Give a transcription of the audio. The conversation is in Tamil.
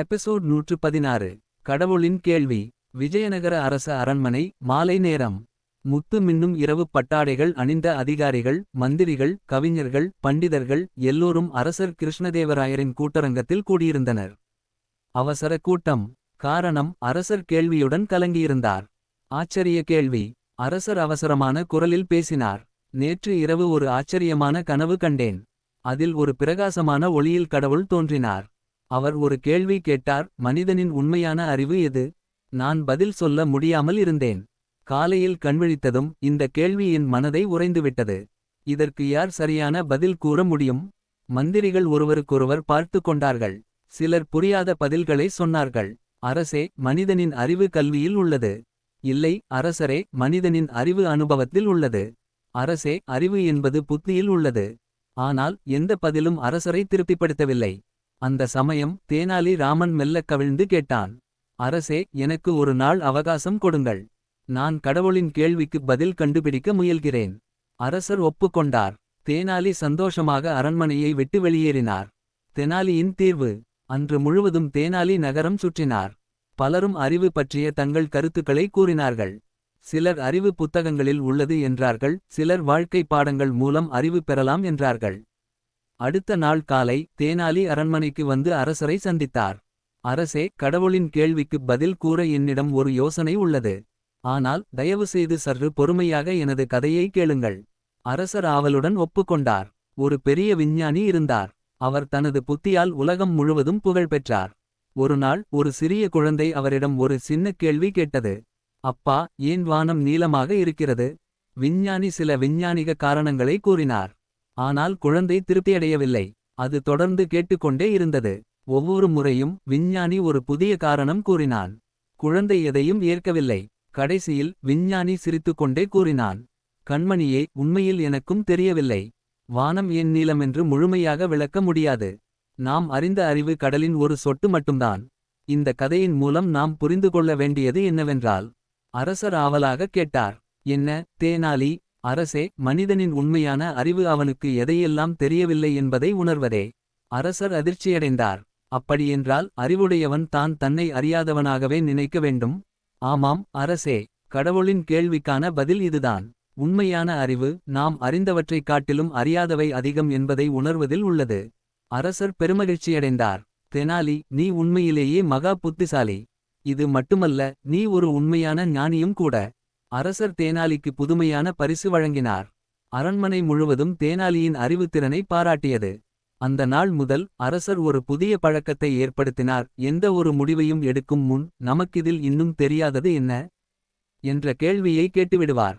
எபிசோட் 116. கடவுளின் கேள்வி. விஜயநகர அரச அரண்மனை. மாலை நேரம். முத்து மின்னும் இரவு பட்டாடைகள் அணிந்த அதிகாரிகள், மந்திரிகள், கவிஞர்கள், பண்டிதர்கள் எல்லோரும் அரசர் கிருஷ்ணதேவராயரின் கூட்டரங்கத்தில் கூடியிருந்தனர். அவசர கூட்டம். காரணம், அரசர் கேள்வியுடன் கலங்கியிருந்தார். ஆச்சரிய கேள்வி. அரசர் அவசரமான குரலில் பேசினார். நேற்று இரவு ஒரு ஆச்சரியமான கனவு கண்டேன். அதில் ஒரு பிரகாசமான ஒளியில் கடவுள் தோன்றினார். அவர் ஒரு கேள்வி கேட்டார், மனிதனின் உண்மையான அறிவு எது? நான் பதில் சொல்ல முடியாமல் இருந்தேன். காலையில் கண்விழித்ததும் இந்த கேள்வி என் மனதை உறைந்துவிட்டது. இதற்கு யார் சரியான பதில் கூற முடியும்? மந்திரிகள் ஒருவருக்கொருவர் பார்த்து கொண்டார்கள். சிலர் புரியாத பதில்களை சொன்னார்கள். அரசே, மனிதனின் அறிவு கல்வியில் உள்ளது. இல்லை அரசரே, மனிதனின் அறிவு அனுபவத்தில் உள்ளது. அரசே, அறிவு என்பது புத்தியில் உள்ளது. ஆனால் எந்த பதிலும் அரசரை திருப்திப்படுத்தவில்லை. அந்த சமயம் தேனாலி ராமன் மெல்லக் கவிழ்ந்து கேட்டான். அரசே, எனக்கு ஒரு நாள் அவகாசம் கொடுங்கள். நான் கடவுளின் கேள்விக்கு பதில் கண்டுபிடிக்க முயல்கிறேன். அரசர் ஒப்புக்கொண்டார். தேனாலி சந்தோஷமாக அரண்மனையை விட்டு வெளியேறினார். தெனாலியின் தீர்வு. அன்று முழுவதும் தேனாலி நகரம் சுற்றினார். பலரும் அறிவு பற்றிய தங்கள் கருத்துக்களை கூறினார்கள். சிலர் அறிவு புத்தகங்களில் உள்ளது என்றார்கள், சிலர் வாழ்க்கை பாடங்கள் மூலம் அறிவு பெறலாம் என்றார்கள். அடுத்த நாள் காலை தேனாலி அரண்மனைக்கு வந்து அரசரை சந்தித்தார். அரசே, கடவுளின் கேள்விக்கு பதில் கூற என்னிடம் ஒரு யோசனை உள்ளது. ஆனால் தயவுசெய்து சற்று பொறுமையாக எனது கதையை கேளுங்கள். அரசர் ஆவலுடன் ஒப்புக்கொண்டார். ஒரு பெரிய விஞ்ஞானி இருந்தார். அவர் தனது புத்தியால் உலகம் முழுவதும் புகழ் பெற்றார். ஒருநாள் ஒரு சிறிய குழந்தை அவரிடம் ஒரு சின்ன கேள்வி கேட்டது. அப்பா, ஏன் வானம் நீலமாக இருக்கிறது? விஞ்ஞானி சில விஞ்ஞானிக காரணங்களை கூறினார். ஆனால் குழந்தை திருப்தியடையவில்லை. அது தொடர்ந்து கேட்டுக்கொண்டே இருந்தது. ஒவ்வொரு முறையும் விஞ்ஞானி ஒரு புதிய காரணம் கூறினான். குழந்தை எதையும் ஏற்கவில்லை. கடைசியில் விஞ்ஞானி சிரித்துக்கொண்டே கூறினான், கண்மணியே, உண்மையில் எனக்கும் தெரியவில்லை. வானம் ஏன் நீலமென்று முழுமையாக விளக்க முடியாது. நாம் அறிந்த அறிவு கடலின் ஒரு சொட்டு மட்டும்தான். இந்த கதையின் மூலம் நாம் புரிந்து கொள்ள வேண்டியது என்னவென்றால்? அரசர் ஆவலாக கேட்டார். என்ன, தேனாலி? அரசே, மனிதனின் உண்மையான அறிவு அவனுக்கு எதையெல்லாம் தெரியவில்லை என்பதை உணர்வதே. அரசர் அதிர்ச்சியடைந்தார். அப்படியென்றால் அறிவுடையவன் தான் தன்னை அறியாதவனாகவே நினைக்க வேண்டும்? ஆமாம் அரசே, கடவுளின் கேள்விக்கான பதில் இதுதான். உண்மையான அறிவு நாம் அறிந்தவற்றைக் காட்டிலும் அறியாதவை அதிகம் என்பதை உணர்வதில் உள்ளது. அரசர் பெருமகிழ்ச்சியடைந்தார். தெனாலி, நீ உண்மையிலேயே மகா புத்திசாலி. இது மட்டுமல்ல, நீ ஒரு உண்மையான ஞானியும் கூட. அரசர் தேனாலிக்கு புதுமையான பரிசு வழங்கினார். அரண்மனை முழுவதும் தேனாலியின் அறிவுத்திறனை பாராட்டியது. அந்த நாள் முதல் அரசர் ஒரு புதிய பழக்கத்தை ஏற்படுத்தினார். எந்த ஒரு முடிவையும் எடுக்கும் முன், நமக்கிதில் இன்னும் தெரியாதது என்ன என்ற கேள்வியை கேட்டுவிடுவார்.